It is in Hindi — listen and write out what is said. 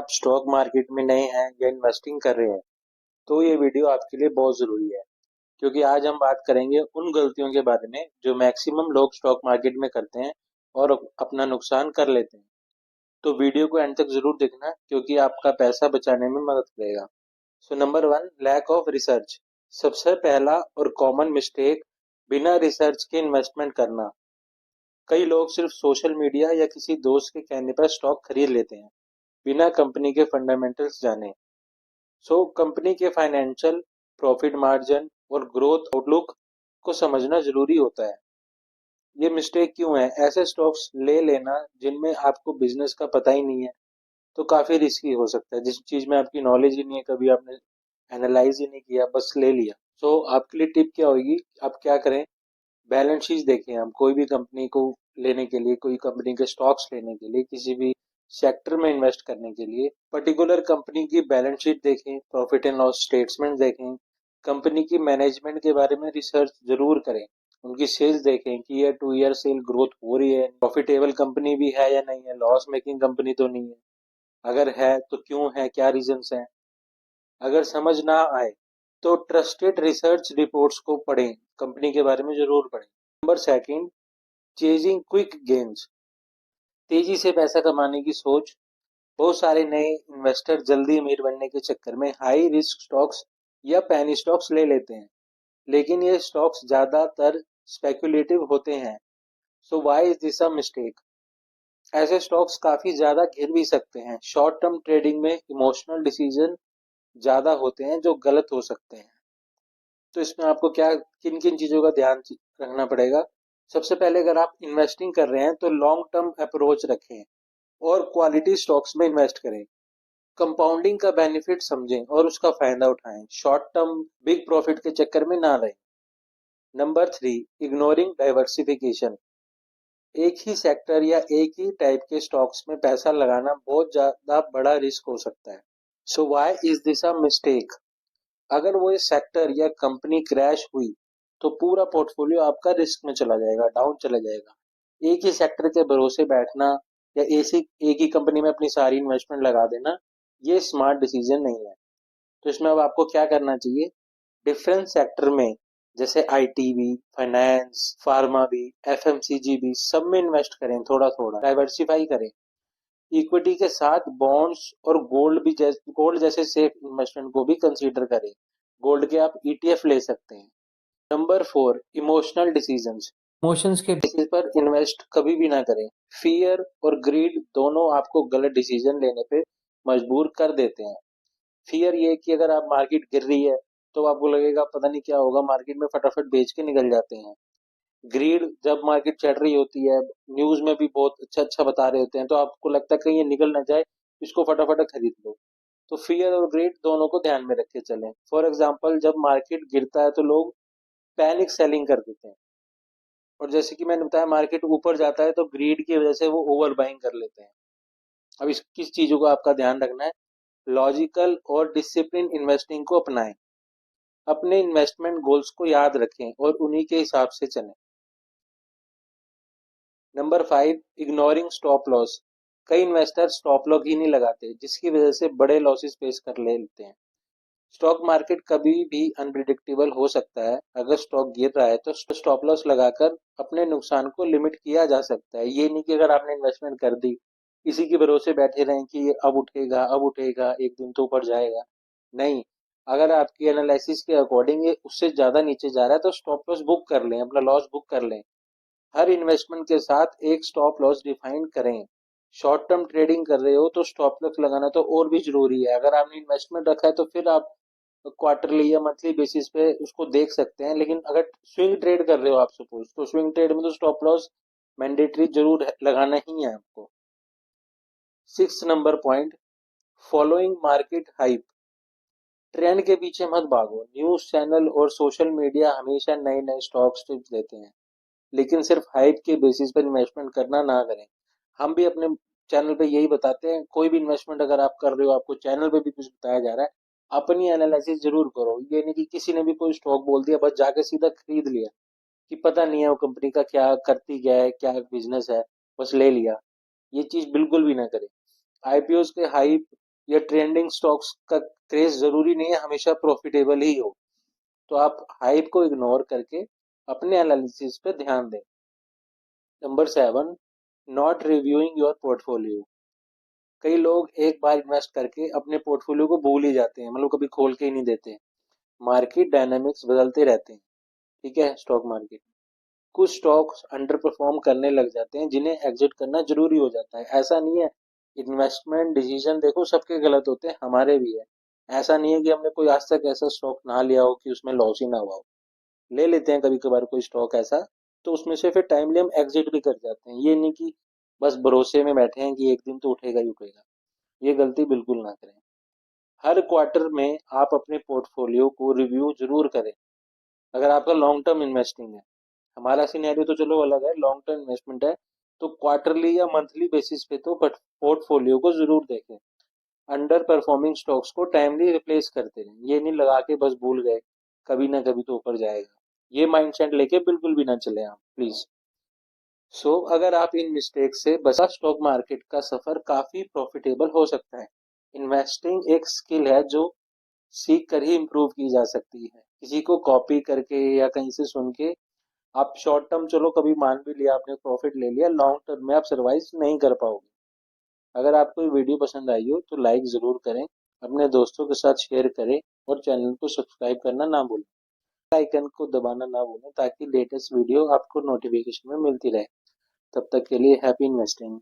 आप स्टॉक मार्केट में नए हैं या इन्वेस्टिंग कर रहे हैं तो ये वीडियो आपके लिए बहुत ज़रूरी है, क्योंकि आज हम बात करेंगे उन गलतियों के बारे में जो मैक्सिमम लोग स्टॉक मार्केट में करते हैं और अपना नुकसान कर लेते हैं। तो वीडियो को एंड तक ज़रूर देखना, क्योंकि आपका पैसा बचाने में मदद करेगा। So number 1, lack of research. सबसे पहला और कॉमन मिस्टेक, बिना रिसर्च के इन्वेस्टमेंट करना। कई लोग सिर्फ सोशल मीडिया या किसी दोस्त के कहने पर स्टॉक खरीद लेते हैं बिना कंपनी के फंडामेंटल्स जाने। कंपनी के फाइनेंशियल, प्रॉफिट मार्जिन और ग्रोथ आउटलुक को समझना जरूरी होता है। ये मिस्टेक क्यों है? ऐसे स्टॉक्स ले लेना जिनमें आपको बिजनेस का पता ही नहीं है तो काफी रिस्की हो सकता है। जिस चीज में आपकी नॉलेज ही नहीं है, कभी आपने एनालाइज ही नहीं किया, बस ले लिया। आपके लिए टिप क्या होगी, आप क्या करें, बैलेंस शीट देखें। हम कोई भी कंपनी को लेने के लिए, कोई कंपनी के स्टॉक्स लेने के लिए, किसी भी सेक्टर में इन्वेस्ट करने के लिए पर्टिकुलर कंपनी की बैलेंस शीट देखें, प्रॉफिट एंड लॉस स्टेटमेंट देखें, कंपनी की मैनेजमेंट के बारे में रिसर्च जरूर करें, उनकी सेल्स देखें कि year two year cell growth हो रही है, प्रॉफिटेबल कंपनी भी है या नहीं है, लॉस मेकिंग कंपनी तो नहीं है, अगर है तो क्यों है, क्या रीजंस हैं। अगर समझ ना आए तो ट्रस्टेड रिसर्च रिपोर्ट्स को पढ़ें, कंपनी के बारे में जरूर पढ़ें। Number second, chasing quick gains. तेजी से पैसा कमाने की सोच। बहुत सारे नए इन्वेस्टर जल्दी अमीर बनने के चक्कर में हाई रिस्क स्टॉक्स या पैनी स्टॉक्स ले लेते हैं, लेकिन ये स्टॉक्स ज्यादातर स्पेकुलेटिव होते हैं। So why is this a mistake? ऐसे स्टॉक्स काफी ज्यादा गिर भी सकते हैं। शॉर्ट टर्म ट्रेडिंग में इमोशनल डिसीजन ज्यादा होते हैं जो गलत हो सकते हैं। तो इसमें आपको क्या, किन किन चीजों का ध्यान रखना पड़ेगा? सबसे पहले, अगर आप इन्वेस्टिंग कर रहे हैं तो लॉन्ग टर्म अप्रोच रखें और क्वालिटी स्टॉक्स में इन्वेस्ट करें। कंपाउंडिंग का बेनिफिट समझें और उसका फायदा उठाएं। शॉर्ट टर्म बिग प्रॉफिट के चक्कर में ना रहें। Number 3, ignoring diversification. एक ही सेक्टर या एक ही टाइप के स्टॉक्स में पैसा लगाना बहुत ज्यादा बड़ा रिस्क हो सकता है। Why is this a mistake? अगर वो सेक्टर या कंपनी क्रैश हुई तो पूरा पोर्टफोलियो आपका रिस्क में चला जाएगा, डाउन चला जाएगा। एक ही सेक्टर के भरोसे बैठना या एक ही कंपनी में अपनी सारी इन्वेस्टमेंट लगा देना, ये स्मार्ट डिसीजन नहीं है। तो इसमें अब आपको क्या करना चाहिए, डिफरेंट सेक्टर में, जैसे आईटी भी, फाइनेंस, फार्मा भी, एफएमसीजी भी, सब में इन्वेस्ट करें, थोड़ा थोड़ा डाइवर्सिफाई करें। इक्विटी के साथ बॉन्ड्स और गोल्ड जैसे सेफ इन्वेस्टमेंट को भी कंसीडर करें। गोल्ड के आप ईटीएफ ले सकते हैं। Number 4, emotional decisions. इमोशंस के बेसिस पर इन्वेस्ट कभी भी ना करें। फियर और ग्रीड दोनों आपको गलत डिसीजन लेने पे मजबूर कर देते हैं। फियर ये कि अगर आप मार्केट गिर रही है तो आपको लगेगा पता नहीं क्या होगा, मार्केट में फटाफट बेच के निकल जाते हैं। ग्रीड, जब मार्केट चढ़ रही होती है, न्यूज में भी बहुत अच्छा अच्छा बता रहे होते हैं, तो आपको लगता है कहीं ये निकल ना जाए, इसको फटाफट खरीद लो। तो फियर और ग्रीड दोनों को ध्यान में रख के चलें। फॉर एग्जाम्पल, जब मार्केट गिरता है तो लोग पैनिक सेलिंग कर देते हैं, और जैसे कि मैंने बताया मार्केट ऊपर जाता है तो ग्रीड की वजह से वो ओवर बाइंग कर लेते हैं। अब इस किस चीजों का आपका ध्यान रखना है, लॉजिकल और डिसिप्लिन इन्वेस्टिंग को अपनाएं। अपने इन्वेस्टमेंट गोल्स को याद रखें और उन्हीं के हिसाब से चलें। Number 5, ignoring stop loss. कई इन्वेस्टर स्टॉप लॉस ही नहीं लगाते, जिसकी वजह से बड़े लॉसेस फेस कर लेते हैं। स्टॉक मार्केट कभी भी अनप्रिडिक्टेबल हो सकता है। अगर स्टॉक गिर रहा है तो स्टॉप लॉस लगाकर अपने नुकसान को लिमिट किया जा सकता है। ये नहीं कि अगर आपने इन्वेस्टमेंट कर दी, इसी के भरोसे बैठे रहें कि ये अब उठेगा, अब उठेगा, एक दिन तो ऊपर जाएगा। नहीं, अगर आपकी एनालिसिस के अकॉर्डिंग ये उससे ज्यादा नीचे जा रहा है तो स्टॉप लॉस बुक कर लें, अपना लॉस बुक कर लें। हर इन्वेस्टमेंट के साथ एक स्टॉप लॉस डिफाइन करें। शॉर्ट टर्म ट्रेडिंग कर रहे हो तो स्टॉप लॉस लगाना तो और भी जरूरी है। अगर आपने इन्वेस्टमेंट रखा है तो फिर आप क्वार्टरली या मंथली बेसिस पे उसको देख सकते हैं, लेकिन अगर स्विंग ट्रेड कर रहे हो आप सपोज, तो स्विंग ट्रेड में तो स्टॉप लॉस मैंडेटरी जरूर लगाना ही है आपको। 6 number point, following market hype. Trend के पीछे मत भागो। न्यूज चैनल और सोशल मीडिया हमेशा नए नए स्टॉक्स टिप्स देते हैं, लेकिन सिर्फ हाइप के बेसिस पर इन्वेस्टमेंट करना ना करें। हम भी अपने चैनल पे यही बताते हैं, कोई भी इन्वेस्टमेंट अगर आप कर रहे हो, आपको चैनल पे भी कुछ बताया जा रहा है, अपनी एनालिसिस जरूर करो। ये नहीं कि किसी ने भी कोई स्टॉक बोल दिया बस जाके सीधा खरीद लिया, कि पता नहीं है वो कंपनी का क्या करती, क्या है, क्या बिजनेस है, बस ले लिया। ये चीज बिल्कुल भी ना करें। आईपीओ के हाइप या ट्रेंडिंग स्टॉक्स का क्रेज जरूरी नहीं है हमेशा प्रॉफिटेबल ही हो। तो आप हाइप को इग्नोर करके अपने एनालिसिस पे ध्यान दें। Number 7, not reviewing your portfolio. कई लोग एक बार इन्वेस्ट करके अपने पोर्टफोलियो को भूल ही जाते हैं, मतलब कभी खोल के ही नहीं देते। मार्केट डायनामिक्स बदलते रहते हैं, ठीक है। स्टॉक मार्केट कुछ स्टॉक्स अंडर परफॉर्म करने लग जाते हैं जिन्हें एग्जिट करना जरूरी हो जाता है। ऐसा नहीं है, इन्वेस्टमेंट डिसीजन देखो सबके गलत होते हैं, हमारे भी है। ऐसा नहीं है कि हमने कोई आज तक ऐसा स्टॉक ना लिया हो कि उसमें लॉस ही ना हुआ हो। ले लेते हैं कभी कभार कोई स्टॉक ऐसा, तो उसमें से फिर टाइमली हम एग्जिट भी कर जाते हैं। ये नहीं कि बस भरोसे में बैठे हैं कि एक दिन तो उठेगा ही उठेगा। ये गलती बिल्कुल ना करें। हर क्वार्टर में आप अपने पोर्टफोलियो को रिव्यू जरूर करें। अगर आपका लॉन्ग टर्म इन्वेस्टिंग है, हमारा सिनेरियो तो चलो अलग है, लॉन्ग टर्म इन्वेस्टमेंट है, तो क्वार्टरली या मंथली बेसिस पे तो पोर्टफोलियो को जरूर देखें। अंडर परफॉर्मिंग स्टॉक्स को टाइमली रिप्लेस करते रहें। ये नहीं लगा के बस भूल गए, कभी ना कभी तो ऊपर जाएगा, ये माइंडसेट लेके बिल्कुल भी ना चले आप प्लीज। अगर आप इन मिस्टेक से बचा, स्टॉक मार्केट का सफर काफी प्रॉफिटेबल हो सकता है। इन्वेस्टिंग एक स्किल है जो सीख कर ही इम्प्रूव की जा सकती है। किसी को कॉपी करके या कहीं से सुन के आप शॉर्ट टर्म चलो कभी मान भी लिया आपने, प्रॉफिट ले लिया, लॉन्ग टर्म में आप सर्वाइव नहीं कर पाओगे। अगर आपको ये वीडियो पसंद आई हो तो लाइक ज़रूर करें, अपने दोस्तों के साथ शेयर करें और चैनल को सब्सक्राइब करना ना भूलें। आइकन को दबाना ना भूलें ताकि लेटेस्ट वीडियो आपको नोटिफिकेशन में मिलती रहे। तब तक के लिए हैप्पी इन्वेस्टिंग।